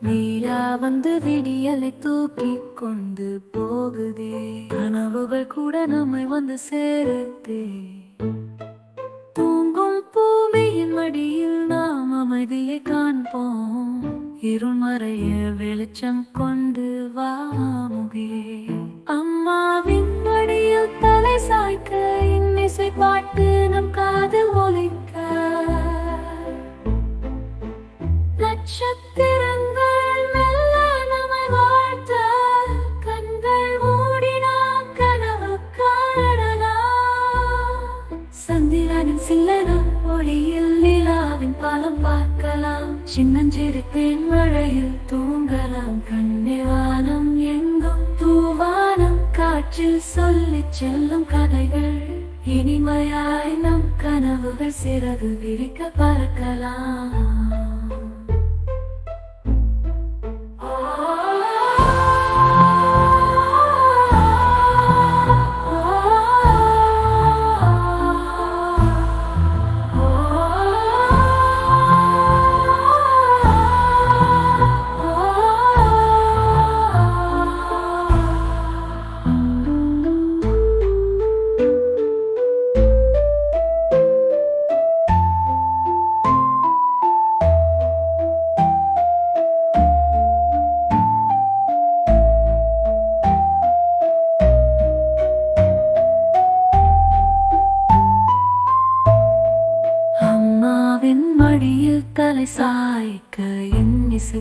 நீரா வந்து விடியலை தூக்கி கொண்டு போகுதே, கனவுகள் கூட நம்மை வந்து சேருதே. தூங்கும் பூமியின் மடியில் நாம் அமைதியை காண்போம், இருமறைய வெளிச்சம் கொண்டு வாமுகே. அம்மாவின் மடியில் தலை சாய்க்க இன்னிசை பாட்டு நம் காதில் ஒலிக்க, நட்சத்திரங்கள் மெல்ல நம்மை வாழ்த்த, கண்கள் மூடி நாம் கனவு காணலாம். சந்திரனின் சில்லன ஒளியில் நிலாவின் பாலம் பார்க்கலாம், சின்னஞ்சிறு பெண் மழையில் தூங்கலாம். கண்ணே வானம் எங்கும் தூவானம், காற்றில் சொல்லிச் செல்லும் கதைகள் இனிமையாய் நம் கனவுகள் சிறகு விரிக்க பறக்கலாம். அம்மாவின் மடியில் தலை சாய்க்க இன்னிசை